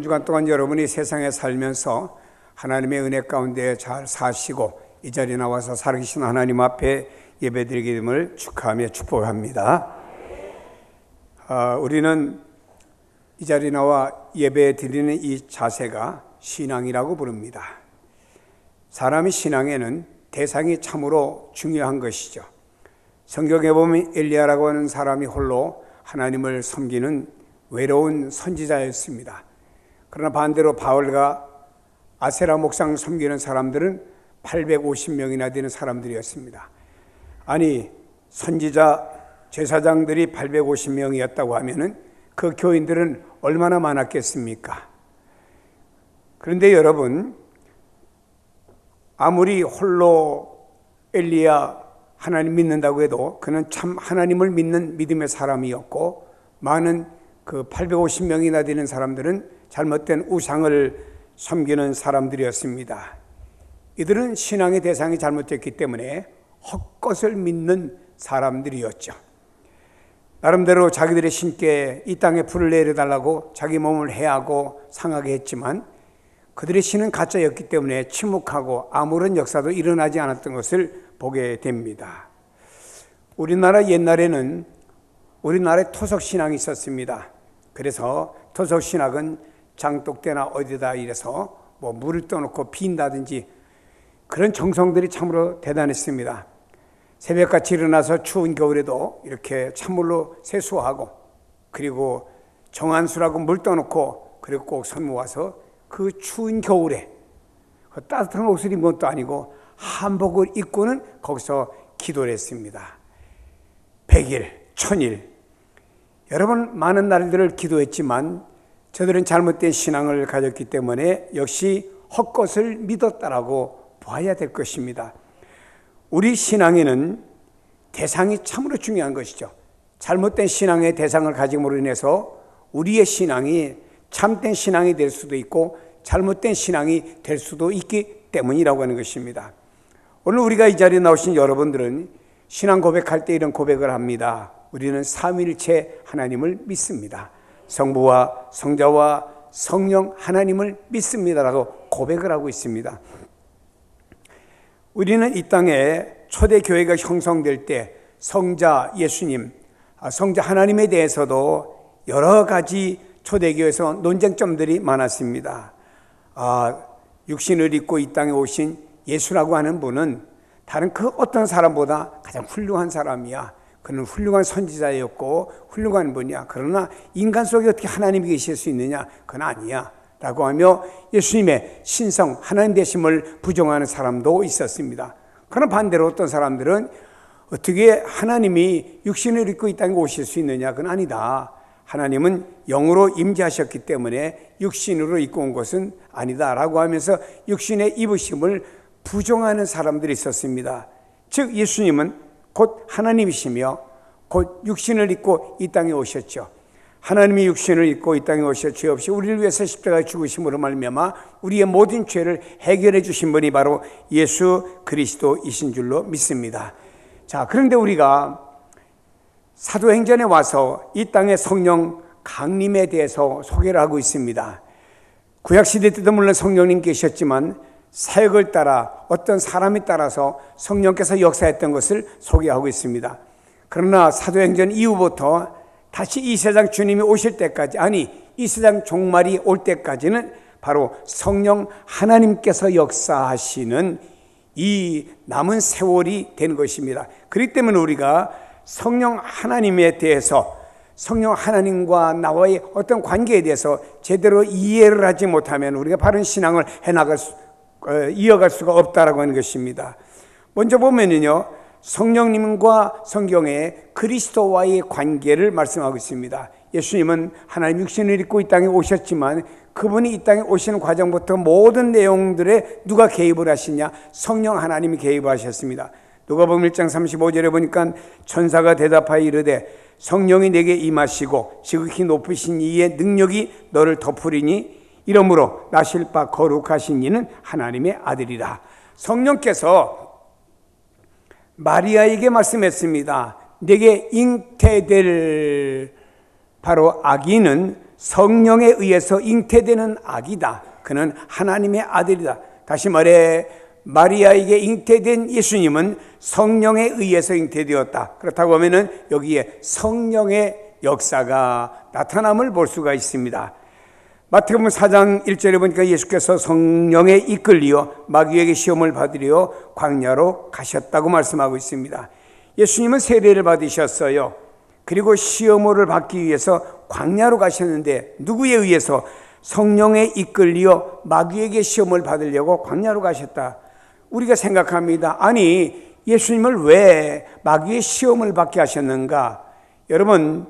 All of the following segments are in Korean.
주간 동안 여러분이 세상에 살면서 하나님의 은혜 가운데 잘 사시고 이 자리에 나와서 살아계신 하나님 앞에 예배드리게 됨을 축하하며 축복합니다. 우리는 이 자리에 나와 예배 드리는 이 자세가 신앙이라고 부릅니다. 사람이 신앙에는 대상이 참으로 중요한 것이죠. 성경에 보면 엘리야라고 하는 사람이 홀로 하나님을 섬기는 외로운 선지자였습니다. 그러나 반대로 바울과 아세라 목상 섬기는 사람들은 850명이나 되는 사람들이었습니다. 아니, 선지자 제사장들이 850명이었다고 하면은 그 교인들은 얼마나 많았겠습니까? 그런데 여러분, 아무리 홀로 엘리야 하나님 믿는다고 해도 그는 참 하나님을 믿는 믿음의 사람이었고, 많은 그 850명이나 되는 사람들은 잘못된 우상을 섬기는 사람들이었습니다. 이들은 신앙의 대상이 잘못됐기 때문에 헛것을 믿는 사람들이었죠. 나름대로 자기들의 신께 이 땅에 불을 내려달라고 자기 몸을 해하고 상하게 했지만 그들의 신은 가짜였기 때문에 침묵하고 아무런 역사도 일어나지 않았던 것을 보게 됩니다. 우리나라 옛날에는 우리나라에 토속신앙이 있었습니다. 그래서 토속신학은 장독대나 어디다 이래서 물을 떠놓고 빈다든지 그런 정성들이 참으로 대단했습니다. 새벽같이 일어나서 추운 겨울에도 이렇게 찬물로 세수하고, 그리고 정한수라고 물 떠놓고, 그리고 꼭 손 모아서 그 추운 겨울에 그 따뜻한 옷을 입은 것도 아니고 한복을 입고는 거기서 기도를 했습니다. 100일, 1000일, 여러 번 많은 날들을 기도했지만 저들은 잘못된 신앙을 가졌기 때문에 역시 헛것을 믿었다라고 봐야 될 것입니다. 우리 신앙에는 대상이 참으로 중요한 것이죠. 잘못된 신앙의 대상을 가짐으로 인해서 우리의 신앙이 참된 신앙이 될 수도 있고 잘못된 신앙이 될 수도 있기 때문이라고 하는 것입니다. 오늘 우리가 이 자리에 나오신 여러분들은 신앙 고백할 때 이런 고백을 합니다. 우리는 삼위일체 하나님을 믿습니다. 성부와 성자와 성령 하나님을 믿습니다라고 고백을 하고 있습니다. 우리는 이 땅에 초대교회가 형성될 때 성자 예수님, 성자 하나님에 대해서도 여러 가지 초대교회에서 논쟁점들이 많았습니다. 육신을 입고 이 땅에 오신 예수라고 하는 분은 다른 그 어떤 사람보다 가장 훌륭한 사람이야. 그는 훌륭한 선지자였고 훌륭한 분이야. 그러나 인간 속에 어떻게 하나님이 계실 수 있느냐? 그건 아니야 라고 하며 예수님의 신성 하나님 되심을 부정하는 사람도 있었습니다. 그러나 반대로 어떤 사람들은 어떻게 하나님이 육신을 입고 이 땅에 오실 수 있느냐? 그건 아니다. 하나님은 영으로 임재하셨기 때문에 육신으로 입고 온 것은 아니다 라고 하면서 육신의 입으심을 부정하는 사람들이 있었습니다. 즉 예수님은 곧 하나님이시며 곧 육신을 입고 이 땅에 오셨죠. 하나님이 육신을 입고 이 땅에 오셔 죄 없이 우리를 위해서 십자가에 죽으심으로 말미암아 우리의 모든 죄를 해결해 주신 분이 바로 예수 그리스도이신 줄로 믿습니다. 자, 그런데 우리가 사도행전에 와서 이 땅의 성령 강림에 대해서 소개를 하고 있습니다. 구약시대 때도 물론 성령님 계셨지만 사역을 따라 어떤 사람에 따라서 성령께서 역사했던 것을 소개하고 있습니다. 그러나 사도행전 이후부터 다시 이 세상 주님이 오실 때까지, 아니 이 세상 종말이 올 때까지는 바로 성령 하나님께서 역사하시는 이 남은 세월이 되는 것입니다. 그렇기 때문에 우리가 성령 하나님에 대해서, 성령 하나님과 나와의 어떤 관계에 대해서 제대로 이해를 하지 못하면 우리가 바른 신앙을 이어갈 수가 없다라고 하는 것입니다. 먼저 보면은요, 성령님과 성경에 그리스도와의 관계를 말씀하고 있습니다. 예수님은 하나님 육신을 입고 이 땅에 오셨지만 그분이 이 땅에 오시는 과정부터 모든 내용들에 누가 개입을 하시냐? 성령 하나님이 개입을 하셨습니다. 누가복음 1장 35절에 보니까 천사가 대답하여 이르되 성령이 내게 임하시고 지극히 높으신 이의 능력이 너를 덮으리니 이러므로 나실 바 거룩하신 이는 하나님의 아들이라. 성령께서 마리아에게 말씀했습니다. 내게 잉태될 바로 아기는 성령에 의해서 잉태되는 아기다. 그는 하나님의 아들이다. 다시 말해 마리아에게 잉태된 예수님은 성령에 의해서 잉태되었다. 그렇다고 하면은 여기에 성령의 역사가 나타남을 볼 수가 있습니다. 마태복음 4장 1절에 보니까 예수께서 성령에 이끌리어 마귀에게 시험을 받으려 광야로 가셨다고 말씀하고 있습니다. 예수님은 세례를 받으셨어요. 그리고 시험을 받기 위해서 광야로 가셨는데 누구에 의해서? 성령에 이끌리어 마귀에게 시험을 받으려고 광야로 가셨다. 우리가 생각합니다. 아니, 예수님을 왜 마귀의 시험을 받게 하셨는가? 여러분,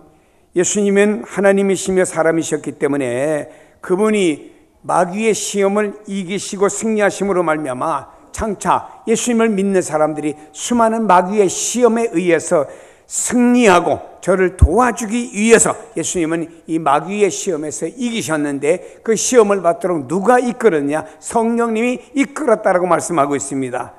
예수님은 하나님이시며 사람이셨기 때문에 그분이 마귀의 시험을 이기시고 승리하심으로 말미암아 장차 예수님을 믿는 사람들이 수많은 마귀의 시험에 의해서 승리하고 저를 도와주기 위해서 예수님은 이 마귀의 시험에서 이기셨는데 그 시험을 받도록 누가 이끌었냐? 성령님이 이끌었다라고 말씀하고 있습니다.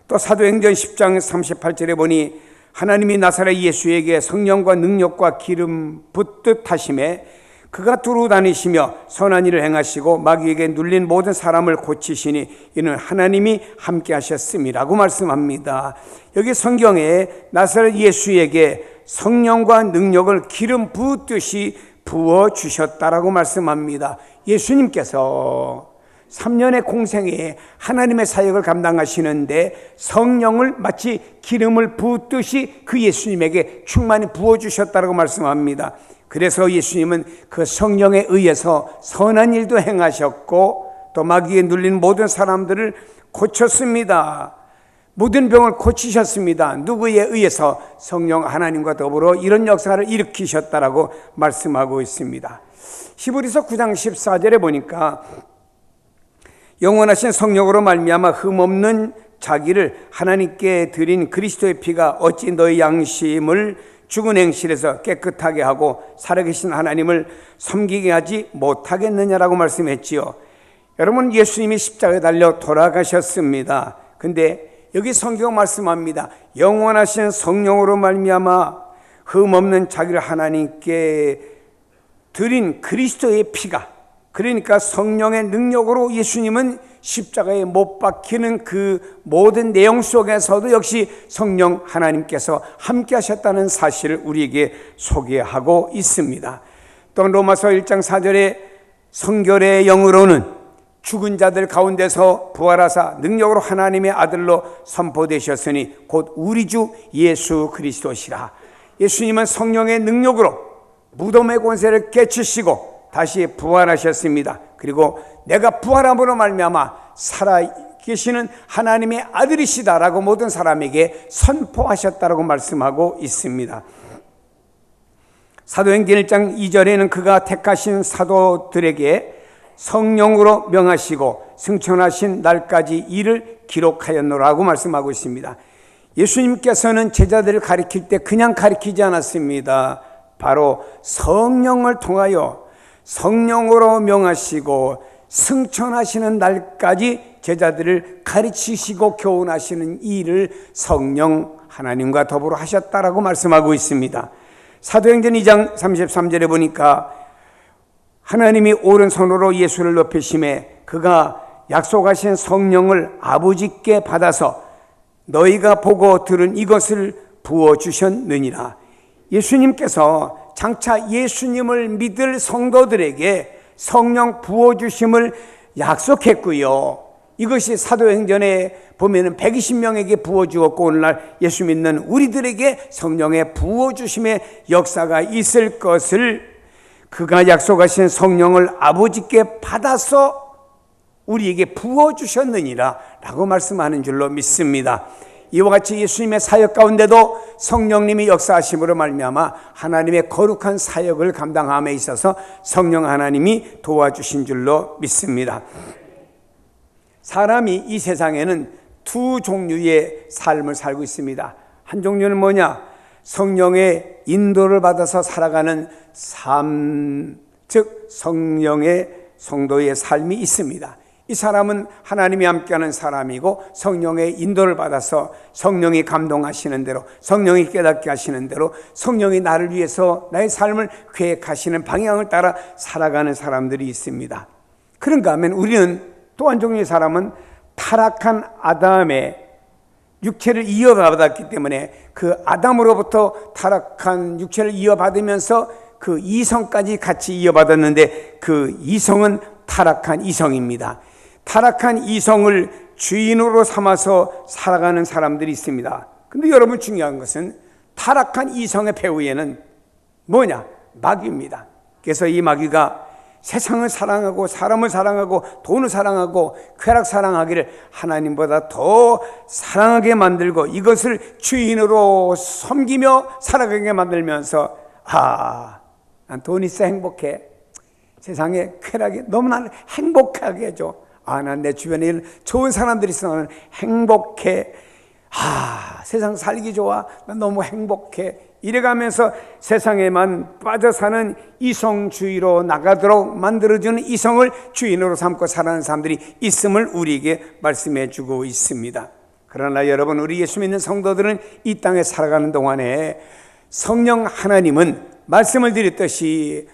또 사도행전 10장 38절에 보니 하나님이 나사렛 예수에게 성령과 능력과 기름 붓듯 하심에 그가 두루 다니시며 선한 일을 행하시고 마귀에게 눌린 모든 사람을 고치시니 이는 하나님이 함께 하셨음이라고 말씀합니다. 여기 성경에 나사렛 예수에게 성령과 능력을 기름 붓듯이 부어주셨다라고 말씀합니다. 예수님께서 3년의 공생에 하나님의 사역을 감당하시는데 성령을 마치 기름을 붓듯이 그 예수님에게 충만히 부어주셨다라고 말씀합니다. 그래서 예수님은 그 성령에 의해서 선한 일도 행하셨고 또 마귀에 눌린 모든 사람들을 고쳤습니다. 모든 병을 고치셨습니다. 누구에 의해서? 성령 하나님과 더불어 이런 역사를 일으키셨다라고 말씀하고 있습니다. 히브리서 9장 14절에 보니까 영원하신 성령으로 말미암아 흠없는 자기를 하나님께 드린 그리스도의 피가 어찌 너의 양심을 죽은 행실에서 깨끗하게 하고 살아계신 하나님을 섬기게 하지 못하겠느냐라고 말씀했지요. 여러분, 예수님이 십자가에 달려 돌아가셨습니다. 근데 여기 성경 말씀합니다. 영원하신 성령으로 말미암아 흠없는 자기를 하나님께 드린 그리스도의 피가, 그러니까 성령의 능력으로 예수님은 십자가에 못 박히는 그 모든 내용 속에서도 역시 성령 하나님께서 함께 하셨다는 사실을 우리에게 소개하고 있습니다. 또 로마서 1장 4절에 성결의 영으로는 죽은 자들 가운데서 부활하사 능력으로 하나님의 아들로 선포되셨으니 곧 우리 주 예수 그리스도시라. 예수님은 성령의 능력으로 무덤의 권세를 깨치시고 다시 부활하셨습니다. 그리고 내가 부활함으로 말미암아 살아계시는 하나님의 아들이시다라고 모든 사람에게 선포하셨다라고 말씀하고 있습니다. 사도행전 1장 2절에는 그가 택하신 사도들에게 성령으로 명하시고 승천하신 날까지 이를 기록하였노라고 말씀하고 있습니다. 예수님께서는 제자들을 가리킬 때 그냥 가리키지 않았습니다. 바로 성령을 통하여 성령으로 명하시고 승천하시는 날까지 제자들을 가르치시고 교훈하시는 일을 성령 하나님과 더불어 하셨다라고 말씀하고 있습니다. 사도행전 2장 33절에 보니까 하나님이 오른손으로 예수를 높이심에 그가 약속하신 성령을 아버지께 받아서 너희가 보고 들은 이것을 부어주셨느니라. 예수님께서 장차 예수님을 믿을 성도들에게 성령 부어주심을 약속했고요. 이것이 사도행전에 보면은 120명에게 부어주었고 오늘날 예수 믿는 우리들에게 성령의 부어주심의 역사가 있을 것을 그가 약속하신 성령을 아버지께 받아서 우리에게 부어주셨느니라 라고 말씀하는 줄로 믿습니다. 이와 같이 예수님의 사역 가운데도 성령님이 역사하심으로 말미암아 하나님의 거룩한 사역을 감당함에 있어서 성령 하나님이 도와주신 줄로 믿습니다. 사람이 이 세상에는 두 종류의 삶을 살고 있습니다. 한 종류는 뭐냐? 성령의 인도를 받아서 살아가는 삶, 즉 성령의 성도의 삶이 있습니다. 이 사람은 하나님이 함께하는 사람이고 성령의 인도를 받아서 성령이 감동하시는 대로, 성령이 깨닫게 하시는 대로, 성령이 나를 위해서 나의 삶을 계획하시는 방향을 따라 살아가는 사람들이 있습니다. 그런가 하면 우리는 또 한 종류의 사람은 타락한 아담의 육체를 이어받았기 때문에 그 아담으로부터 타락한 육체를 이어받으면서 그 이성까지 같이 이어받았는데 그 이성은 타락한 이성입니다. 타락한 이성을 주인으로 삼아서 살아가는 사람들이 있습니다. 근데 여러분, 중요한 것은 타락한 이성의 배후에는 뭐냐? 마귀입니다. 그래서 이 마귀가 세상을 사랑하고 사람을 사랑하고 돈을 사랑하고 쾌락 사랑하기를 하나님보다 더 사랑하게 만들고 이것을 주인으로 섬기며 살아가게 만들면서 난 돈이 있어 행복해. 세상에 쾌락이 너무 나를 행복하게 해줘. 난 내 주변에 좋은 사람들이 있어. 나는 행복해. 세상 살기 좋아. 난 너무 행복해. 이래가면서 세상에만 빠져 사는 이성주의로 나가도록 만들어주는 이성을 주인으로 삼고 살아가는 사람들이 있음을 우리에게 말씀해 주고 있습니다. 그러나 여러분, 우리 예수 믿는 성도들은 이 땅에 살아가는 동안에 성령 하나님은 말씀을 드렸듯이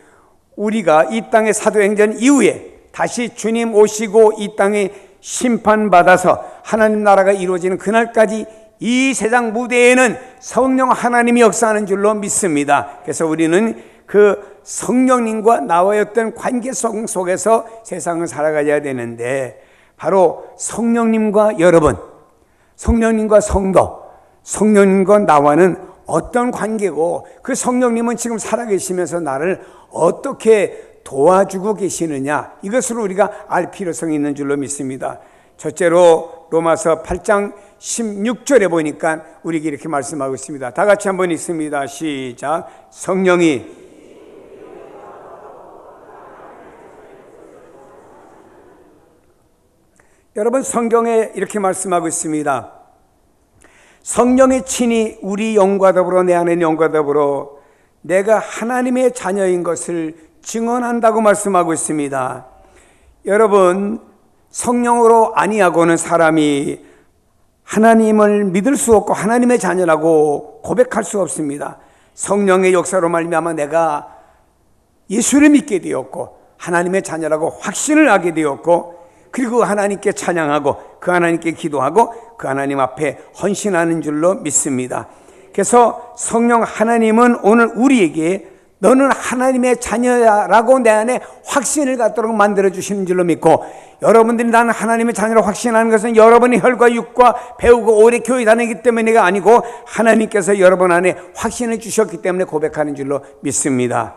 우리가 이 땅의 사도행전 이후에 다시 주님 오시고 이 땅에 심판받아서 하나님 나라가 이루어지는 그날까지 이 세상 무대에는 성령 하나님이 역사하는 줄로 믿습니다. 그래서 우리는 그 성령님과 나와의 어떤 관계성 속에서 세상을 살아가야 되는데, 바로 성령님과 여러분, 성령님과 성도, 성령님과 나와는 어떤 관계고, 그 성령님은 지금 살아계시면서 나를 어떻게 도와주고 계시느냐, 이것을 우리가 알 필요성이 있는 줄로 믿습니다. 첫째로 로마서 8장 16절에 보니까 우리에게 이렇게 말씀하고 있습니다. 다 같이 한번 읽습니다. 시작. 성령이 여러분, 성경에 이렇게 말씀하고 있습니다. 성령이 친히 우리 영과 더불어, 내 안에 영과 더불어 내가 하나님의 자녀인 것을 증언한다고 말씀하고 있습니다. 여러분, 성령으로 아니하고는 사람이 하나님을 믿을 수 없고 하나님의 자녀라고 고백할 수 없습니다. 성령의 역사로 말미암아 내가 예수를 믿게 되었고 하나님의 자녀라고 확신을 하게 되었고, 그리고 하나님께 찬양하고 그 하나님께 기도하고 그 하나님 앞에 헌신하는 줄로 믿습니다. 그래서 성령 하나님은 오늘 우리에게 너는 하나님의 자녀라고 내 안에 확신을 갖도록 만들어주시는 줄로 믿고, 여러분들이 나는 하나님의 자녀로 확신하는 것은 여러분이 혈과 육과 배우고 오래 교회 다니기 때문에가 아니고 하나님께서 여러분 안에 확신을 주셨기 때문에 고백하는 줄로 믿습니다.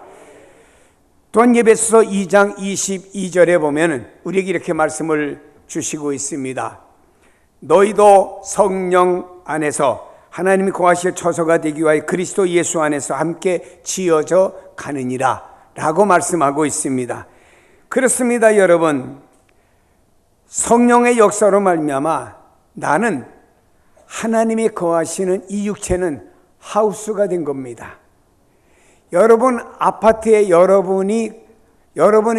또한 에베소서 2장 22절에 보면 우리에게 이렇게 말씀을 주시고 있습니다. 너희도 성령 안에서 하나님이 거하실 처소가 되기 위하여 그리스도 예수 안에서 함께 지어져 가느니라 라고 말씀하고 있습니다. 그렇습니다. 여러분, 성령의 역사로 말미암아 나는 하나님이 거하시는 이 육체는 하우스가 된 겁니다. 여러분 아파트에 여러분이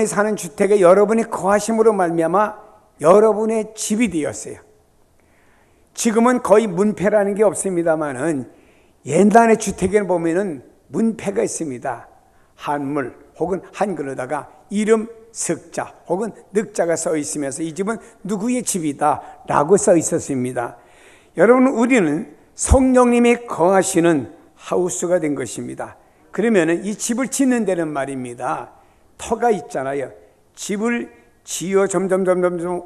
사는 주택에 여러분이 거하심으로 말미암아 여러분의 집이 되었어요. 지금은 거의 문패라는 게 없습니다만은 옛날의 주택에 보면은 문패가 있습니다. 한물 혹은 한글로다가 이름 석자 혹은 늑자가 써 있으면서 이 집은 누구의 집이다 라고 써 있었습니다. 여러분, 우리는 성령님이 거하시는 하우스가 된 것입니다. 그러면은 이 집을 짓는 데는 말입니다, 터가 있잖아요. 집을 지어 점점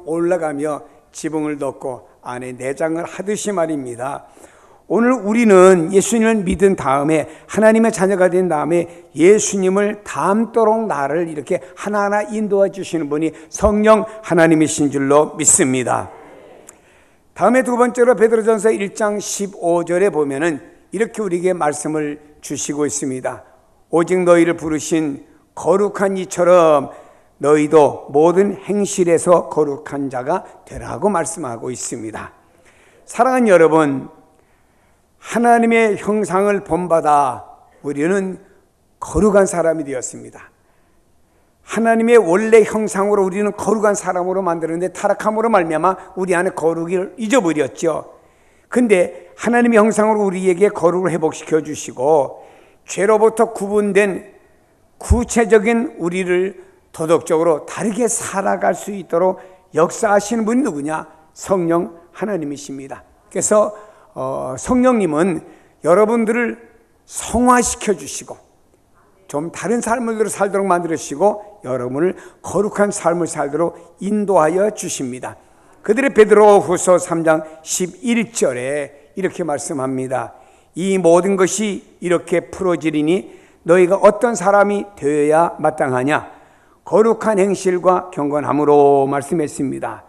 올라가며 지붕을 덮고 안에 내장을 하듯이 말입니다. 오늘 우리는 예수님을 믿은 다음에 하나님의 자녀가 된 다음에 예수님을 닮도록 나를 이렇게 하나하나 인도해 주시는 분이 성령 하나님이신 줄로 믿습니다. 다음에 두 번째로 베드로전서 1장 15절에 보면은 이렇게 우리에게 말씀을 주시고 있습니다. 오직 너희를 부르신 거룩한 이처럼 너희도 모든 행실에서 거룩한 자가 되라고 말씀하고 있습니다. 사랑하는 여러분, 하나님의 형상을 본받아 우리는 거룩한 사람이 되었습니다. 하나님의 원래 형상으로 우리는 거룩한 사람으로 만들었는데 타락함으로 말미암아 우리 안에 거룩을 잊어버렸죠. 근데 하나님의 형상으로 우리에게 거룩을 회복시켜 주시고 죄로부터 구분된 구체적인 우리를 도덕적으로 다르게 살아갈 수 있도록 역사하시는 분이 누구냐? 성령 하나님이십니다. 그래서 성령님은 여러분들을 성화시켜 주시고 좀 다른 삶을 살도록 만들으시고 여러분을 거룩한 삶을 살도록 인도하여 주십니다. 그들의 베드로후서 3장 11절에 이렇게 말씀합니다. 이 모든 것이 이렇게 풀어지리니 너희가 어떤 사람이 되어야 마땅하냐? 거룩한 행실과 경건함으로 말씀했습니다.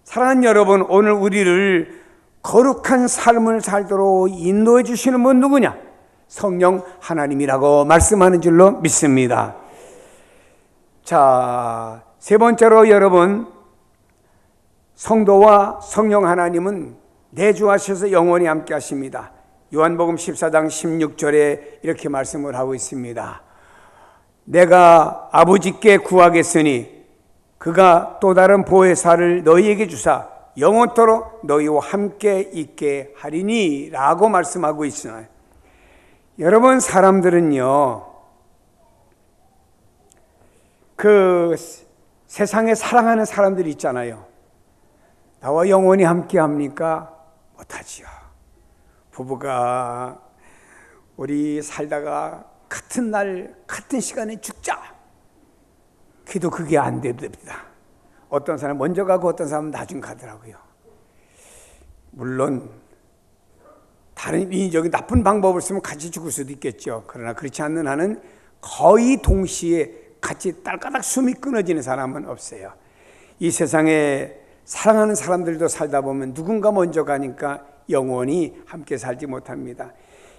사랑하는 여러분, 오늘 우리를 거룩한 삶을 살도록 인도해 주시는 분 누구냐? 성령 하나님이라고 말씀하는 줄로 믿습니다. 자, 세 번째로 여러분, 성도와 성령 하나님은 내주하셔서 영원히 함께 하십니다. 요한복음 14장 16절에 이렇게 말씀을 하고 있습니다. 내가 아버지께 구하겠으니 그가 또 다른 보혜사를 너희에게 주사 영원토록 너희와 함께 있게 하리니 라고 말씀하고 있어요. 여러분, 사람들은요, 그 세상에 사랑하는 사람들이 있잖아요. 나와 영원히 함께 합니까? 못하지요. 부부가 우리 살다가 같은 날 같은 시간에 죽자, 그래도 그게 안 됩니다. 어떤 사람은 먼저 가고 어떤 사람은 나중 가더라고요. 물론 다른 인위적인 나쁜 방법을 쓰면 같이 죽을 수도 있겠죠. 그러나 그렇지 않는 한은 거의 동시에 같이 딸까닥 숨이 끊어지는 사람은 없어요. 이 세상에 사랑하는 사람들도 살다 보면 누군가 먼저 가니까 영원히 함께 살지 못합니다.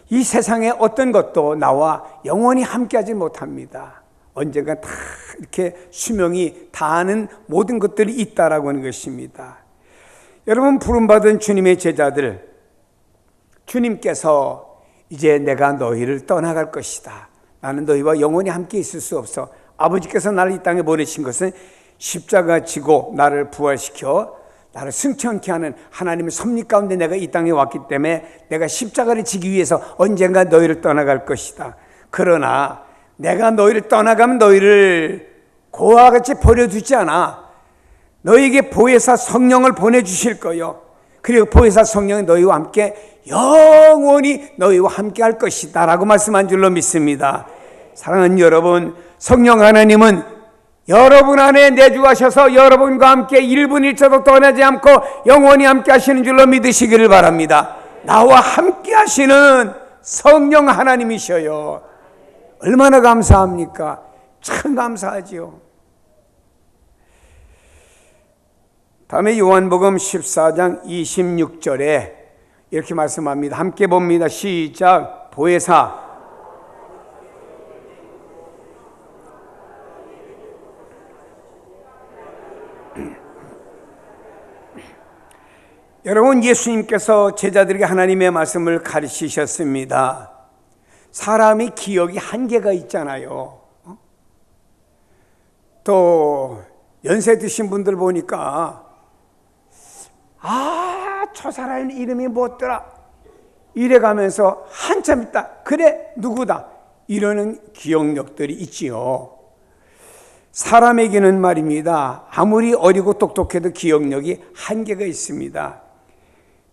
이 세상에 어떤 것도 나와 영원히 함께하지 못합니다. 언젠가 다 이렇게 수명이 다하는 모든 것들이 있다라고 하는 것입니다. 여러분, 부름받은 주님의 제자들, 주님께서 이제 내가 너희를 떠나갈 것이다. 나는 너희와 영원히 함께 있을 수 없어. 아버지께서 나를 이 땅에 보내신 것은 십자가 지고 나를 부활시켜 나를 승천케 하는 하나님의 섭리 가운데 내가 이 땅에 왔기 때문에 내가 십자가를 지기 위해서 언젠가 너희를 떠나갈 것이다. 그러나 내가 너희를 떠나가면 너희를 고아와 같이 버려두지 않아. 너희에게 보혜사 성령을 보내주실 거요. 그리고 보혜사 성령이 너희와 함께 영원히 너희와 함께 할 것이다 라고 말씀한 줄로 믿습니다. 사랑하는 여러분, 성령 하나님은 여러분 안에 내주하셔서 여러분과 함께 1분 1초도 떠나지 않고 영원히 함께 하시는 줄로 믿으시기를 바랍니다. 나와 함께 하시는 성령 하나님이셔요. 얼마나 감사합니까? 참 감사하지요. 다음에 요한복음 14장 26절에 이렇게 말씀합니다. 함께 봅니다. 시작. 보혜사 여러분, 예수님께서 제자들에게 하나님의 말씀을 가르치셨습니다. 사람이 기억이 한계가 있잖아요. 또 연세 드신 분들 보니까 저 사람 이름이 뭐더라 이래가면서 한참 있다 그래 누구다 이러는 기억력들이 있지요. 사람에게는 말입니다, 아무리 어리고 똑똑해도 기억력이 한계가 있습니다.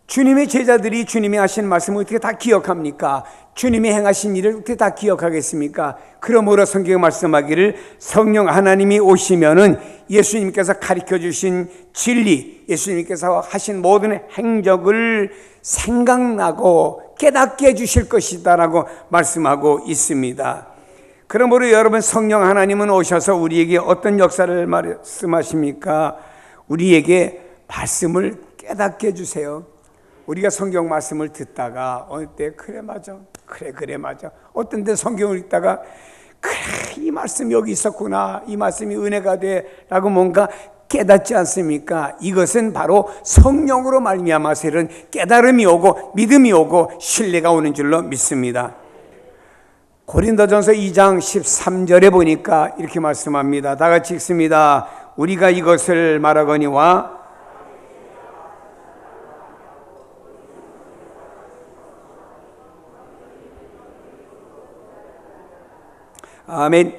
주님의 제자들이 주님이 하신 말씀을 어떻게 다 기억합니까? 주님이 행하신 일을 어떻게 다 기억하겠습니까? 그러므로 성경에 말씀하기를 성령 하나님이 오시면은 예수님께서 가르쳐 주신 진리, 예수님께서 하신 모든 행적을 생각나고 깨닫게 해주실 것이다 라고 말씀하고 있습니다. 그러므로 여러분, 성령 하나님은 오셔서 우리에게 어떤 역사를 말씀하십니까? 우리에게 말씀을 깨닫게 해주세요. 우리가 성경 말씀을 듣다가 어느 때 그래 맞아 어떤 때 성경을 읽다가 그래 이 말씀이 여기 있었구나, 이 말씀이 은혜가 돼 라고 뭔가 깨닫지 않습니까? 이것은 바로 성령으로 말미암아서 이런 깨달음이 오고 믿음이 오고 신뢰가 오는 줄로 믿습니다. 고린도전서 2장 13절에 보니까 이렇게 말씀합니다. 다 같이 읽습니다. 우리가 이것을 말하거니와 아멘.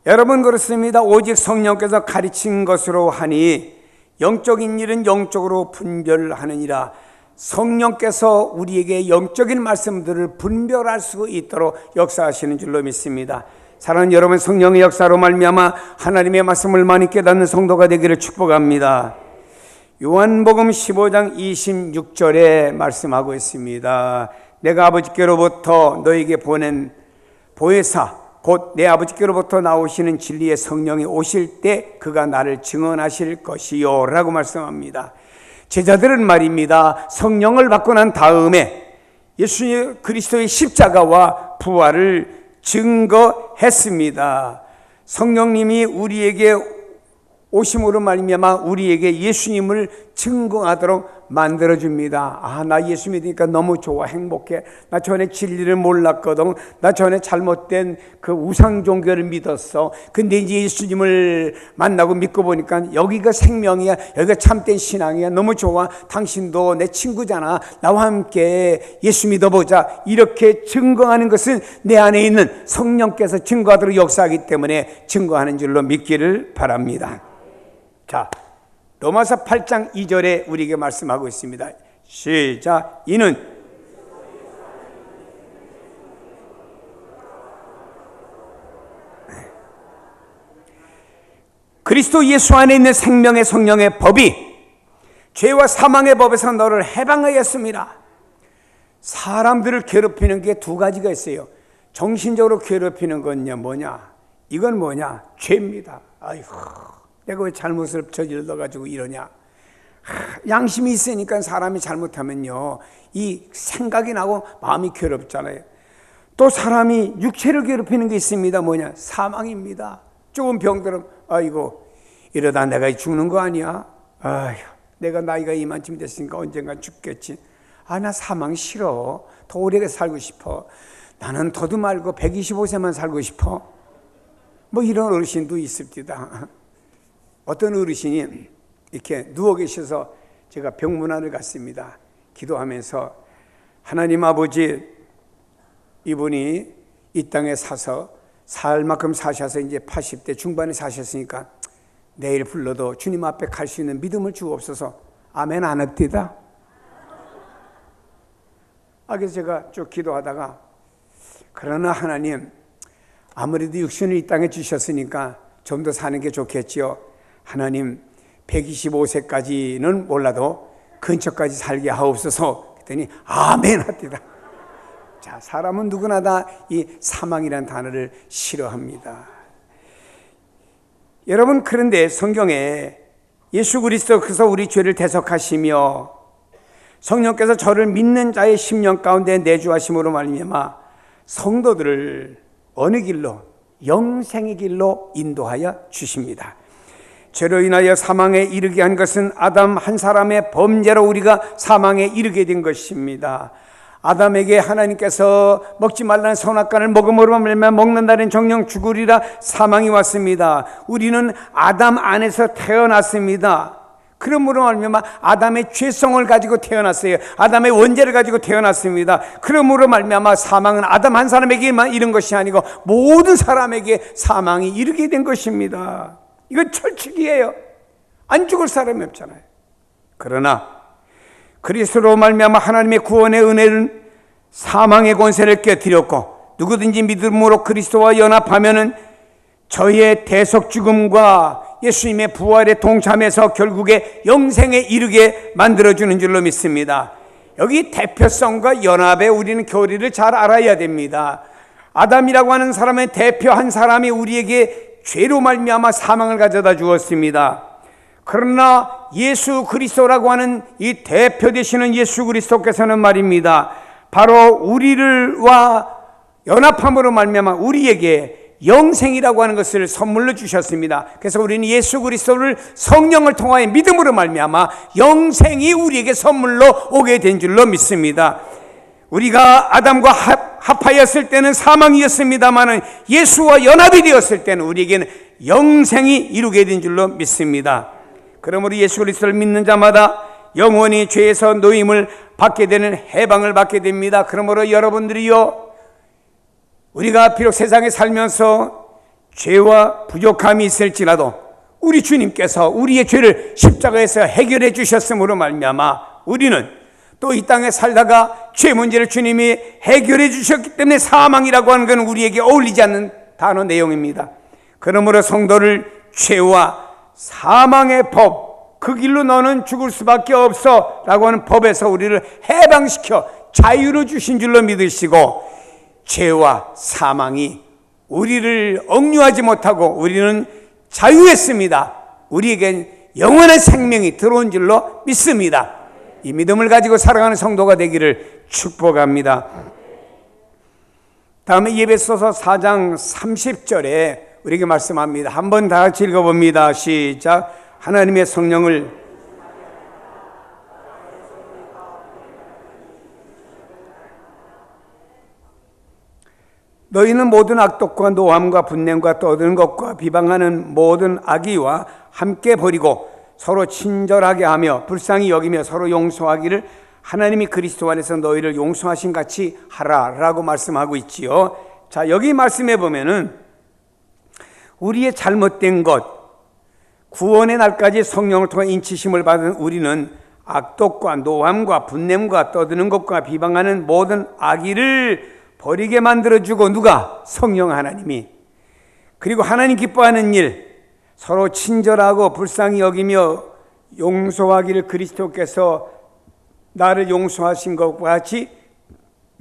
여러분 그렇습니다. 오직 성령께서 가르친 것으로 하니 영적인 일은 영적으로 분별하느니라. 성령께서 우리에게 영적인 말씀들을 분별할 수 있도록 역사하시는 줄로 믿습니다. 사랑하는 여러분, 성령의 역사로 말미암아 하나님의 말씀을 많이 깨닫는 성도가 되기를 축복합니다. 요한복음 15장 26절에 말씀하고 있습니다. 내가 아버지께로부터 너에게 보낸 보혜사 곧 내 아버지께로부터 나오시는 진리의 성령이 오실 때 그가 나를 증언하실 것이요 라고 말씀합니다. 제자들은 말입니다, 성령을 받고 난 다음에 예수 그리스도의 십자가와 부활을 증거했습니다. 성령님이 우리에게 오심으로 말미암아 우리에게 예수님을 증거하도록 만들어줍니다. 아, 나 예수 믿으니까 너무 좋아, 행복해. 나 전에 진리를 몰랐거든. 나 전에 잘못된 그 우상 종교를 믿었어. 근데 이제 예수님을 만나고 믿고 보니까 여기가 생명이야, 여기가 참된 신앙이야, 너무 좋아. 당신도 내 친구잖아, 나와 함께 예수 믿어보자. 이렇게 증거하는 것은 내 안에 있는 성령께서 증거하도록 역사하기 때문에 증거하는 줄로 믿기를 바랍니다. 자, 로마서 8장 2절에 우리에게 말씀하고 있습니다. 시작. 이는 그리스도 예수 안에 있는 생명의 성령의 법이 죄와 사망의 법에서 너를 해방하였습니다. 사람들을 괴롭히는 게 두 가지가 있어요. 정신적으로 괴롭히는 건요 뭐냐? 이건 뭐냐? 죄입니다. 아이고, 내가 왜 잘못을 저질러가지고 이러냐. 양심이 있으니까 사람이 잘못하면요 이 생각이 나고 마음이 괴롭잖아요. 또 사람이 육체를 괴롭히는 게 있습니다. 뭐냐? 사망입니다. 조금 병들면 아이고 이러다 내가 죽는 거 아니야? 아휴, 내가 나이가 이만큼 됐으니까 언젠간 죽겠지. 아, 나 사망 싫어. 더 오래 살고 싶어. 나는 더도 말고 125세만 살고 싶어. 뭐 이런 어르신도 있습니다. 어떤 어르신이 이렇게 누워 계셔서 제가 병문안을 갔습니다. 기도하면서 하나님 아버지, 이분이 이 땅에 사서 살 만큼 사셔서 이제 80대 중반에 사셨으니까 내일 불러도 주님 앞에 갈 수 있는 믿음을 주옵소서. 아멘 안 합디다. 그래서 제가 쭉 기도하다가 그러나 하나님, 아무래도 육신을 이 땅에 주셨으니까 좀 더 사는 게 좋겠지요. 하나님 125세까지는 몰라도 근처까지 살게 하옵소서. 그랬더니 아멘 합디다. 자, 사람은 누구나 다 이 사망이라는 단어를 싫어합니다. 여러분, 그런데 성경에 예수 그리스도께서 우리 죄를 대속하시며 성령께서 저를 믿는 자의 심령 가운데 내주하심으로 말미암아 성도들을 어느 길로? 영생의 길로 인도하여 주십니다. 죄로 인하여 사망에 이르게 한 것은 아담 한 사람의 범죄로 우리가 사망에 이르게 된 것입니다. 아담에게 하나님께서 먹지 말라는 선악과를 먹음으로 말미암아 먹는다는 정령 죽으리라 사망이 왔습니다. 우리는 아담 안에서 태어났습니다. 그러므로 말미암아 아담의 죄성을 가지고 태어났어요. 아담의 원죄를 가지고 태어났습니다. 그러므로 말미암아 사망은 아담 한 사람에게만 이른 것이 아니고 모든 사람에게 사망이 이르게 된 것입니다. 이건 철칙이에요. 안 죽을 사람이 없잖아요. 그러나 그리스도로 말미암아 하나님의 구원의 은혜는 사망의 권세를 깨뜨렸고 누구든지 믿음으로 그리스도와 연합하면은 저의 대속 죽음과 예수님의 부활에 동참해서 결국에 영생에 이르게 만들어주는 줄로 믿습니다. 여기 대표성과 연합에 우리는 교리를 잘 알아야 됩니다. 아담이라고 하는 사람의 대표 한 사람이 우리에게 죄로 말미암아 사망을 가져다 주었습니다. 그러나 예수 그리스도라고 하는 이 대표 되시는 예수 그리스도께서는 말입니다, 바로 우리를와 연합함으로 말미암아 우리에게 영생이라고 하는 것을 선물로 주셨습니다. 그래서 우리는 예수 그리스도를 성령을 통하여 믿음으로 말미암아 영생이 우리에게 선물로 오게 된 줄로 믿습니다. 우리가 아담과 합하였을 때는 사망이었습니다마는 예수와 연합이 되었을 때는 우리에게는 영생이 이루게 된 줄로 믿습니다. 그러므로 예수 그리스도를 믿는 자마다 영원히 죄에서 노임을 받게 되는 해방을 받게 됩니다. 그러므로 여러분들이요, 우리가 비록 세상에 살면서 죄와 부족함이 있을지라도 우리 주님께서 우리의 죄를 십자가에서 해결해 주셨으므로 말미암아 우리는 또 이 땅에 살다가 죄 문제를 주님이 해결해 주셨기 때문에 사망이라고 하는 것은 우리에게 어울리지 않는 단어 내용입니다. 그러므로 성도를 죄와 사망의 법, 그 길로 너는 죽을 수밖에 없어 라고 하는 법에서 우리를 해방시켜 자유로 주신 줄로 믿으시고, 죄와 사망이 우리를 억류하지 못하고 우리는 자유했습니다. 우리에겐 영원한 생명이 들어온 줄로 믿습니다. 이 믿음을 가지고 살아가는 성도가 되기를 축복합니다. 다음에 에베소서 4장 30절에 우리에게 말씀합니다. 한번 다 같이 읽어봅니다. 시작. 하나님의 성령을 너희는 모든 악독과 노함과 분냄과 떠드는 것과 비방하는 모든 악의와 함께 버리고 서로 친절하게 하며 불쌍히 여기며 서로 용서하기를 하나님이 그리스도 안에서 너희를 용서하신 같이 하라라고 말씀하고 있지요. 자, 여기 말씀해 보면은 우리의 잘못된 것, 구원의 날까지 성령을 통해 인치심을 받은 우리는 악독과 노함과 분냄과 떠드는 것과 비방하는 모든 악의를 버리게 만들어주고, 누가? 성령 하나님이. 그리고 하나님 기뻐하는 일, 서로 친절하고 불쌍히 여기며 용서하기를 그리스도께서 나를 용서하신 것과 같이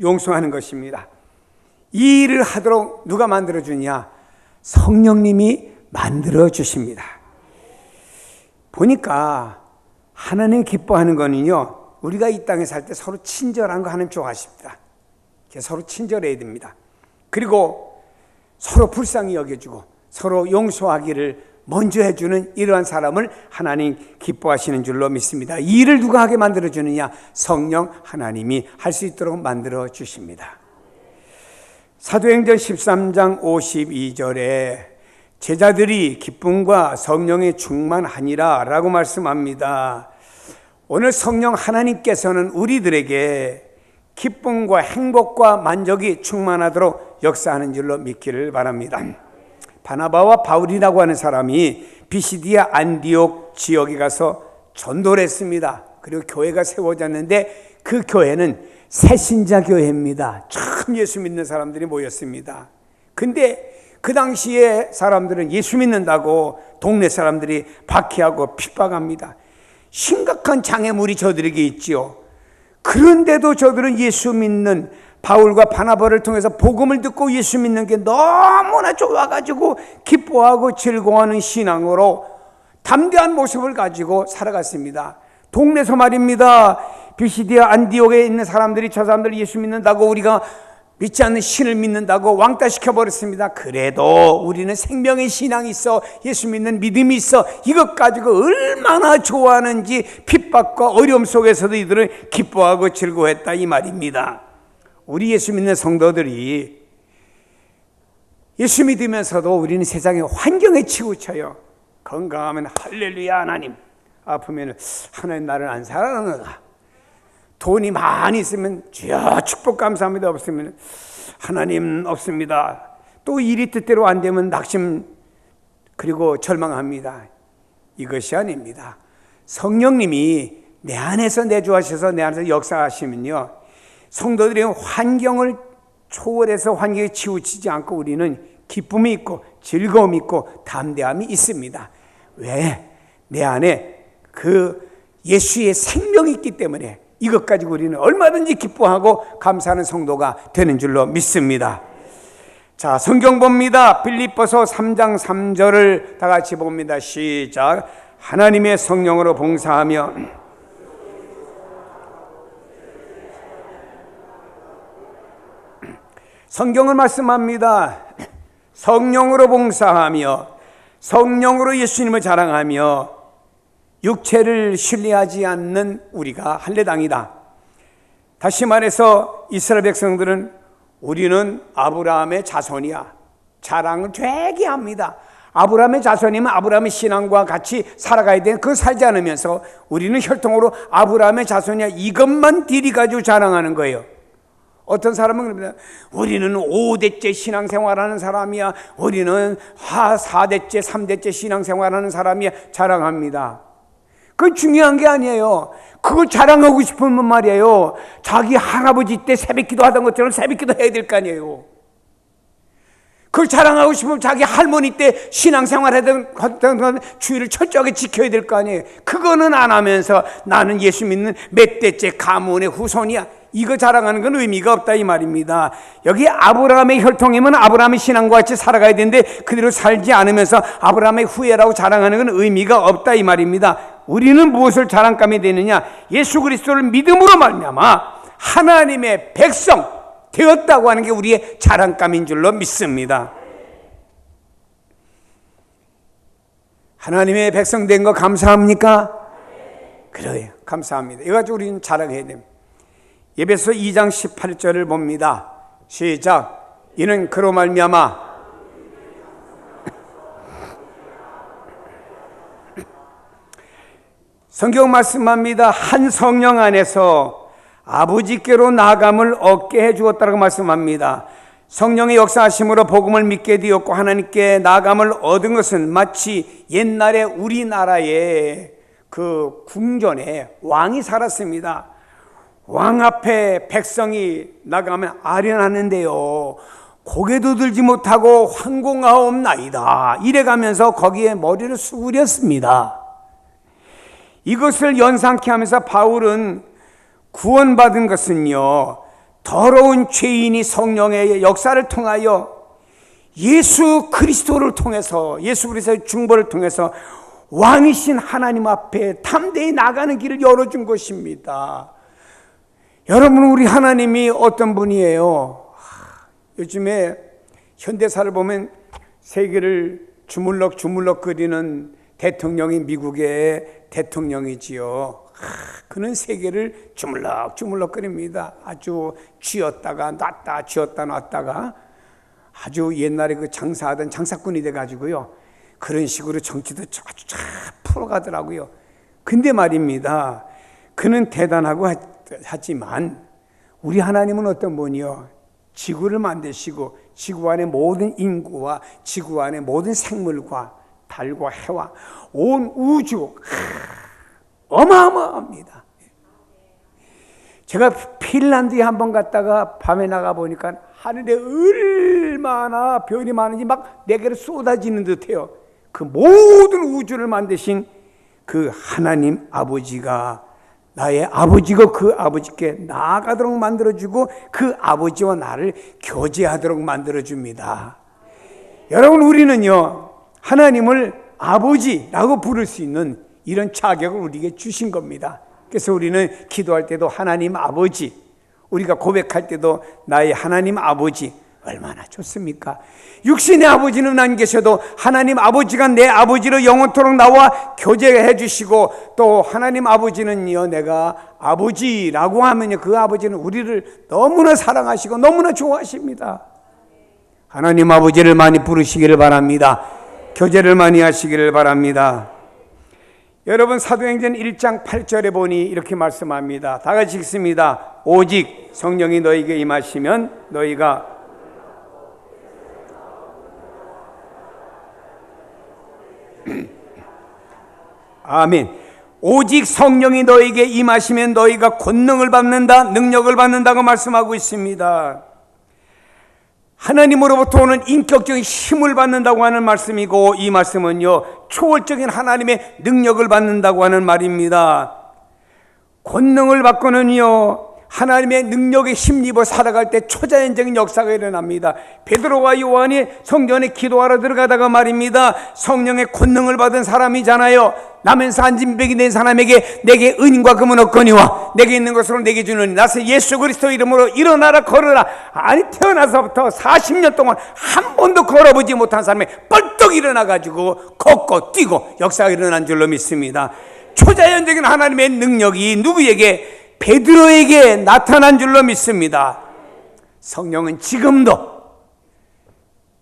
용서하는 것입니다. 이 일을 하도록 누가 만들어주냐? 성령님이 만들어주십니다. 보니까 하나님 기뻐하는 거는요, 우리가 이 땅에 살 때 서로 친절한 거 하나님 좋아하십니다. 서로 친절해야 됩니다. 그리고 서로 불쌍히 여겨주고 서로 용서하기를 먼저 해주는 이러한 사람을 하나님 기뻐하시는 줄로 믿습니다. 이 일을 누가 하게 만들어주느냐? 성령 하나님이 할 수 있도록 만들어 주십니다. 사도행전 13장 52절에 제자들이 기쁨과 성령에 충만하니라 라고 말씀합니다. 오늘 성령 하나님께서는 우리들에게 기쁨과 행복과 만족이 충만하도록 역사하는 줄로 믿기를 바랍니다. 바나바와 바울이라고 하는 사람이 비시디아 안디옥 지역에 가서 전도를 했습니다. 그리고 교회가 세워졌는데 그 교회는 새신자 교회입니다. 참 예수 믿는 사람들이 모였습니다. 근데 그 당시에 사람들은 예수 믿는다고 동네 사람들이 박해하고 핍박합니다. 심각한 장애물이 저들에게 있지요. 그런데도 저들은 예수 믿는 바울과 바나바를 통해서 복음을 듣고 예수 믿는 게 너무나 좋아가지고 기뻐하고 즐거워하는 신앙으로 담대한 모습을 가지고 살아갔습니다. 동네에서 말입니다. 비시디아 안디옥에 있는 사람들이 저 사람들 예수 믿는다고, 우리가 믿지 않는 신을 믿는다고 왕따시켜버렸습니다. 그래도 우리는 생명의 신앙이 있어, 예수 믿는 믿음이 있어, 이것 가지고 얼마나 좋아하는지 핍박과 어려움 속에서도 이들은 기뻐하고 즐거워했다 이 말입니다. 우리 예수 믿는 성도들이 예수 믿으면서도 우리는 세상의 환경에 치우쳐요. 건강하면 할렐루야 하나님, 아프면 하나님 나를 안 사랑하는가, 돈이 많이 있으면 주여 축복 감사합니다, 없으면 하나님 없습니다. 또 일이 뜻대로 안 되면 낙심 그리고 절망합니다. 이것이 아닙니다. 성령님이 내 안에서 내주하셔서 내 안에서 역사하시면요, 성도들의 환경을 초월해서 환경에 치우치지 않고 우리는 기쁨이 있고 즐거움이 있고 담대함이 있습니다. 왜? 내 안에 그 예수의 생명이 있기 때문에 이것 가지고 우리는 얼마든지 기뻐하고 감사하는 성도가 되는 줄로 믿습니다. 자, 성경 봅니다. 빌립보서 3장 3절을 다 같이 봅니다. 시작. 하나님의 성령으로 봉사하며 성경을 말씀합니다. 성령으로 봉사하며 성령으로 예수님을 자랑하며 육체를 신뢰하지 않는 우리가 할례당이다. 다시 말해서 이스라엘 백성들은 우리는 아브라함의 자손이야, 자랑을 되게 합니다. 아브라함의 자손이면 아브라함의 신앙과 같이 살아가야 되는, 그거 살지 않으면서 우리는 혈통으로 아브라함의 자손이야, 이것만 딜이 가지고 자랑하는 거예요. 어떤 사람은 그럽니다. 우리는 5대째 신앙생활하는 사람이야, 우리는 4대째 3대째 신앙생활하는 사람이야, 자랑합니다. 그건 중요한 게 아니에요. 그걸 자랑하고 싶으면 말이에요, 자기 할아버지 때 새벽기도 하던 것처럼 새벽기도 해야 될 거 아니에요. 그걸 자랑하고 싶으면 자기 할머니 때 신앙생활 하던 주의를 철저하게 지켜야 될 거 아니에요. 그거는 안 하면서 나는 예수 믿는 몇 대째 가문의 후손이야, 이거 자랑하는 건 의미가 없다 이 말입니다. 여기 아브라함의 혈통이면 아브라함의 신앙과 같이 살아가야 되는데 그대로 살지 않으면서 아브라함의 후예라고 자랑하는 건 의미가 없다 이 말입니다. 우리는 무엇을 자랑감이 되느냐? 예수 그리스도를 믿음으로 말미암아 하나님의 백성 되었다고 하는 게 우리의 자랑감인 줄로 믿습니다. 하나님의 백성 된 거 감사합니까? 그래요, 감사합니다. 이거 가지고 우리는 자랑해야 됩니다. 에베소 2장 18절을 봅니다. 시작. 이는 그로 말미암아 성경 말씀합니다. 한 성령 안에서 아버지께로 나아감을 얻게 해주었다고 말씀합니다. 성령의 역사하심으로 복음을 믿게 되었고 하나님께 나아감을 얻은 것은 마치 옛날에 우리나라에 그 궁전에 왕이 살았습니다. 왕 앞에 백성이 나가면 아련하는데요, 고개도 들지 못하고 황공하옵나이다 이래가면서 거기에 머리를 수그렸습니다. 이것을 연상케 하면서 바울은 구원받은 것은요, 더러운 죄인이 성령의 역사를 통하여 예수 그리스도를 통해서, 예수 그리스도의 중보를 통해서 왕이신 하나님 앞에 담대히 나가는 길을 열어준 것입니다. 여러분, 우리 하나님이 어떤 분이에요? 요즘에 현대사를 보면 세계를 주물럭 거리는 대통령이 미국의 대통령이지요. 그는 세계를 주물럭 거립니다. 아주 쥐었다가 놨다, 쥐었다 놨다가 아주 옛날에 그 장사하던 장사꾼이 돼가지고요, 그런 식으로 정치도 아주 잘 풀어가더라고요. 근데 말입니다, 그는 대단하고 하지만 우리 하나님은 어떤 분이요? 지구를 만드시고 지구 안의 모든 인구와 지구 안의 모든 생물과 달과 해와 온 우주, 어마어마합니다. 제가 핀란드에 한번 갔다가 밤에 나가 보니까 하늘에 얼마나 별이 많은지 막 내게로 쏟아지는 듯해요. 그 모든 우주를 만드신 그 하나님 아버지가 나의 아버지고 그 아버지께 나아가도록 만들어주고 그 아버지와 나를 교제하도록 만들어줍니다. 여러분, 우리는요, 하나님을 아버지라고 부를 수 있는 이런 자격을 우리에게 주신 겁니다. 그래서 우리는 기도할 때도 하나님 아버지, 우리가 고백할 때도 나의 하나님 아버지, 얼마나 좋습니까? 육신의 아버지는 안 계셔도 하나님 아버지가 내 아버지로 영원토록 나와 교제해 주시고, 또 하나님 아버지는요, 내가 아버지라고 하면요, 그 아버지는 우리를 너무나 사랑하시고 너무나 좋아하십니다. 하나님 아버지를 많이 부르시기를 바랍니다. 교제를 많이 하시기를 바랍니다. 여러분, 사도행전 1장 8절에 보니 이렇게 말씀합니다. 다 같이 읽습니다. 오직 성령이 너에게 임하시면 너희가 아멘. 오직 성령이 너에게 임하시면 너희가 권능을 받는다, 능력을 받는다고 말씀하고 있습니다. 하나님으로부터 오는 인격적인 힘을 받는다고 하는 말씀이고, 이 말씀은요, 초월적인 하나님의 능력을 받는다고 하는 말입니다. 권능을 받고는요, 하나님의 능력에 힘입어 살아갈 때 초자연적인 역사가 일어납니다. 베드로와 요한이 성전에 기도하러 들어가다가 말입니다, 성령의 권능을 받은 사람이잖아요. 나면서 안진병이 된 사람에게 내게 은과 금은 없거니와 내게 있는 것으로 내게 주느니 나서 예수 그리스도 이름으로 일어나라 걸어라. 아니, 태어나서부터 40년 동안 한 번도 걸어보지 못한 사람이 뻘떡 일어나가지고 걷고 뛰고 역사가 일어난 줄로 믿습니다. 초자연적인 하나님의 능력이 누구에게? 베드로에게 나타난 줄로 믿습니다. 성령은 지금도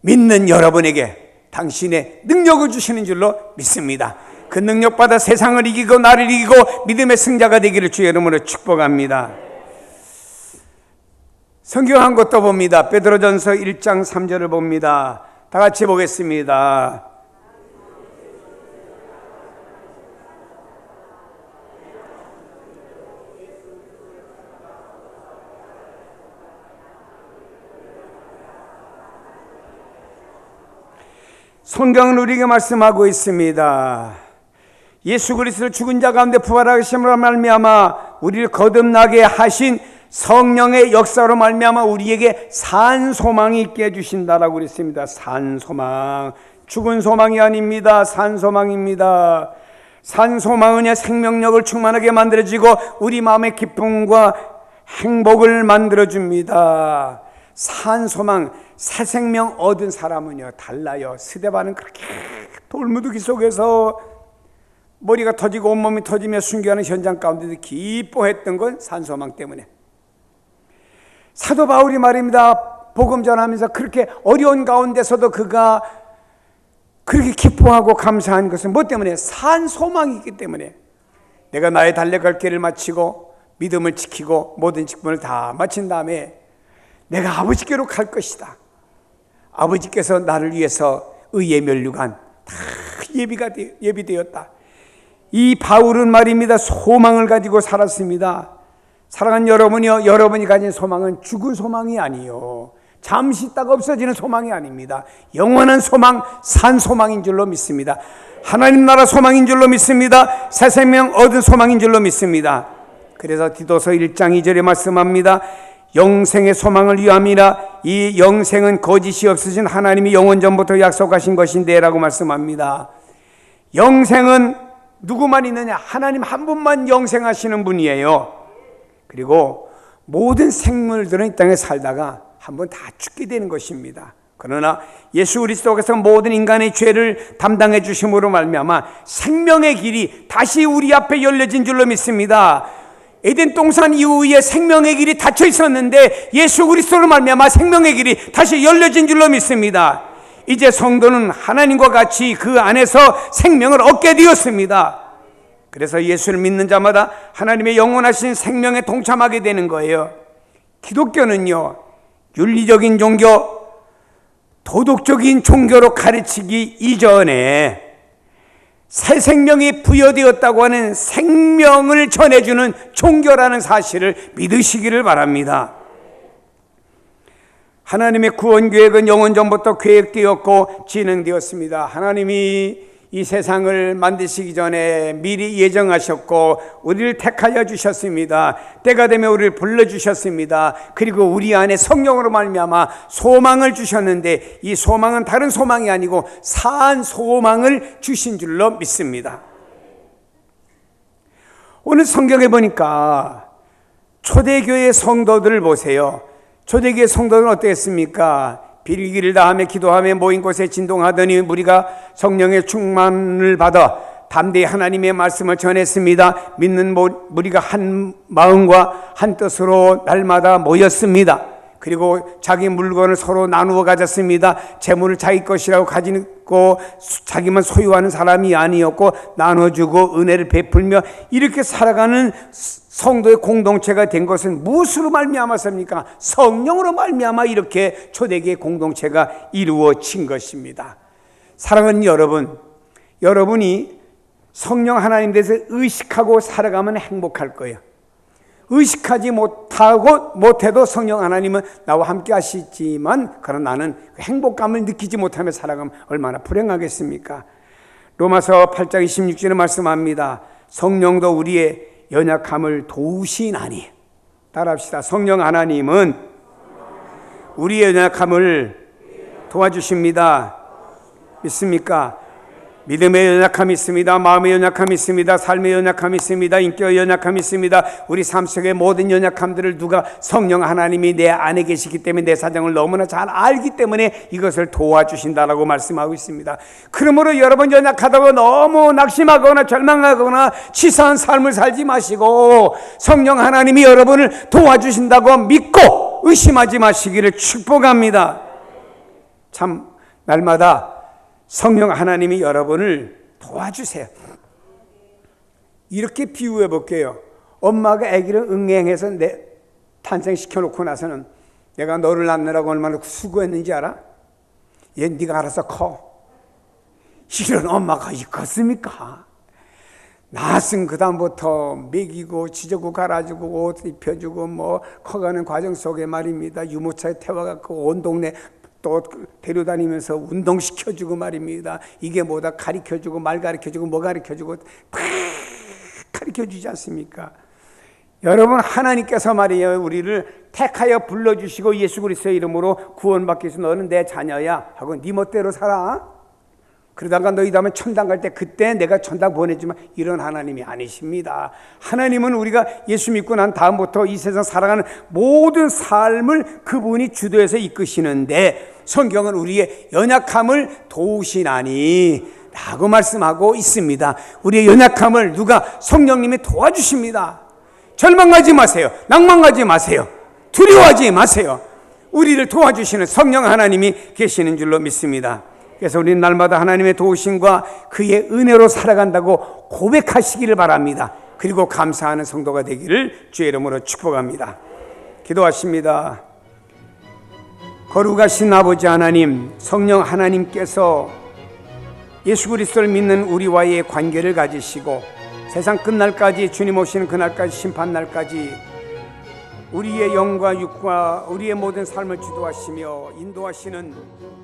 믿는 여러분에게 당신의 능력을 주시는 줄로 믿습니다. 그 능력 받아 세상을 이기고 나를 이기고 믿음의 승자가 되기를 주의 이름으로 축복합니다. 성경 한 곳 더 봅니다. 베드로전서 1장 3절을 봅니다. 다 같이 보겠습니다. 성경은 우리에게 말씀하고 있습니다. 예수 그리스도를 죽은 자 가운데 부활하심으로 말미암아 우리를 거듭나게 하신 성령의 역사로 말미암아 우리에게 산 소망이 있게 해주신다라고 그랬습니다. 산 소망, 죽은 소망이 아닙니다. 산 소망입니다. 산 소망은 생명력을 충만하게 만들어지고 우리 마음의 기쁨과 행복을 만들어줍니다. 산 소망, 새 생명 얻은 사람은요 달라요. 스데반은 그렇게 돌무더기 속에서 머리가 터지고 온몸이 터지며 순교하는 현장 가운데도 기뻐했던 건 산 소망 때문에. 사도 바울이 말입니다. 복음 전하면서 그렇게 어려운 가운데서도 그가 그렇게 기뻐하고 감사한 것은 뭐 때문에? 산 소망이 있기 때문에. 내가 나의 달려갈 길을 마치고 믿음을 지키고 모든 직분을 다 마친 다음에 내가 아버지께로 갈 것이다. 아버지께서 나를 위해서 의의 면류관 다 예비되었다. 이 바울은 말입니다. 소망을 가지고 살았습니다. 사랑하는 여러분이요, 여러분이 가진 소망은 죽은 소망이 아니요, 잠시 있다가 없어지는 소망이 아닙니다. 영원한 소망, 산 소망인 줄로 믿습니다. 하나님 나라 소망인 줄로 믿습니다. 새 생명 얻은 소망인 줄로 믿습니다. 그래서 디도서 1장 2절에 말씀합니다. 영생의 소망을 위함이라. 이 영생은 거짓이 없으신 하나님이 영원 전부터 약속하신 것인데 라고 말씀합니다. 영생은 누구만 있느냐? 하나님 한 분만 영생하시는 분이에요. 그리고 모든 생물들은 이 땅에 살다가 한 번 다 죽게 되는 것입니다. 그러나 예수 그리스도께서 모든 인간의 죄를 담당해 주심으로 말미암아 생명의 길이 다시 우리 앞에 열려진 줄로 믿습니다. 에덴 동산 이후에 생명의 길이 닫혀 있었는데 예수 그리스도로 말미암아 생명의 길이 다시 열려진 줄로 믿습니다. 이제 성도는 하나님과 같이 그 안에서 생명을 얻게 되었습니다. 그래서 예수를 믿는 자마다 하나님의 영원하신 생명에 동참하게 되는 거예요. 기독교는요, 윤리적인 종교, 도덕적인 종교로 가르치기 이전에 새 생명이 부여되었다고 하는 생명을 전해주는 종교라는 사실을 믿으시기를 바랍니다. 하나님의 구원 계획은 영원 전부터 계획되었고 진행되었습니다. 하나님이 이 세상을 만드시기 전에 미리 예정하셨고 우리를 택하여 주셨습니다. 때가 되면 우리를 불러주셨습니다. 그리고 우리 안에 성령으로 말미암아 소망을 주셨는데 이 소망은 다른 소망이 아니고 산 소망을 주신 줄로 믿습니다. 오늘 성경에 보니까 초대교회 성도들을 보세요. 초대교회 성도들은 어땠습니까? 빌기를 다하며 기도하며 모인 곳에 진동하더니 무리가 성령의 충만을 받아 담대히 하나님의 말씀을 전했습니다. 믿는 무리가 한 마음과 한 뜻으로 날마다 모였습니다. 그리고 자기 물건을 서로 나누어 가졌습니다. 재물을 자기 것이라고 가지고 자기만 소유하는 사람이 아니었고 나눠주고 은혜를 베풀며 이렇게 살아가는 성도의 공동체가 된 것은 무엇으로 말미암았습니까? 성령으로 말미암아 이렇게 초대교회 공동체가 이루어진 것입니다. 사랑하는 여러분, 여러분이 성령 하나님 대해서 의식하고 살아가면 행복할 거예요. 의식하지 못해도 성령 하나님은 나와 함께 하시지만 그러나 나는 행복감을 느끼지 못하며 살아가면 얼마나 불행하겠습니까? 로마서 8장 26절에 말씀합니다. 성령도 우리의 연약함을 도우시나니. 따라합시다. 성령 하나님은 우리의 연약함을 도와주십니다. 믿습니까? 믿음의 연약함이 있습니다. 마음의 연약함이 있습니다. 삶의 연약함이 있습니다. 인격의 연약함이 있습니다. 우리 삶 속의 모든 연약함들을 누가 성령 하나님이 내 안에 계시기 때문에 내 사정을 너무나 잘 알기 때문에 이것을 도와주신다라고 말씀하고 있습니다. 그러므로 여러분 연약하다고 너무 낙심하거나 절망하거나 치사한 삶을 살지 마시고 성령 하나님이 여러분을 도와주신다고 믿고 의심하지 마시기를 축복합니다. 참 날마다 성령 하나님이 여러분을 도와주세요. 이렇게 비유해 볼게요. 엄마가 아기를 응애해서 탄생시켜 놓고 나서는 내가 너를 낳느라고 얼마나 수고했는지 알아? 얘 네가 알아서 커. 이런 엄마가 있겠습니까? 낳았으면 그 다음부터 먹이고 지저고 갈아주고 옷 입혀주고 뭐 커가는 과정 속에 말입니다. 유모차에 태워갖고 온 동네 또 데려다니면서 운동시켜주고 말입니다. 이게 뭐다 가르쳐주고 말 가르쳐주고 뭐 가르쳐주고 다 가르쳐주지 않습니까? 여러분 하나님께서 말이에요 우리를 택하여 불러주시고 예수 그리스도의 이름으로 구원받기 위해서 너는 내 자녀야 하고 네 멋대로 살아. 그러다가 너희 다음에 천당 갈 때 그때 내가 천당 보내주면 이런 하나님이 아니십니다. 하나님은 우리가 예수 믿고 난 다음부터 이 세상 살아가는 모든 삶을 그분이 주도해서 이끄시는데 성경은 우리의 연약함을 도우시나니 라고 말씀하고 있습니다. 우리의 연약함을 누가 성령님이 도와주십니다. 절망하지 마세요. 낭만하지 마세요. 두려워하지 마세요. 우리를 도와주시는 성령 하나님이 계시는 줄로 믿습니다. 그래서 우리는 날마다 하나님의 도우심과 그의 은혜로 살아간다고 고백하시기를 바랍니다. 그리고 감사하는 성도가 되기를 주의 이름으로 축복합니다. 기도하십니다. 거룩하신 아버지 하나님, 성령 하나님께서 예수 그리스도를 믿는 우리와의 관계를 가지시고 세상 끝날까지 주님 오시는 그날까지 심판날까지 우리의 영과 육과 우리의 모든 삶을 주도하시며 인도하시는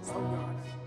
성령 하나님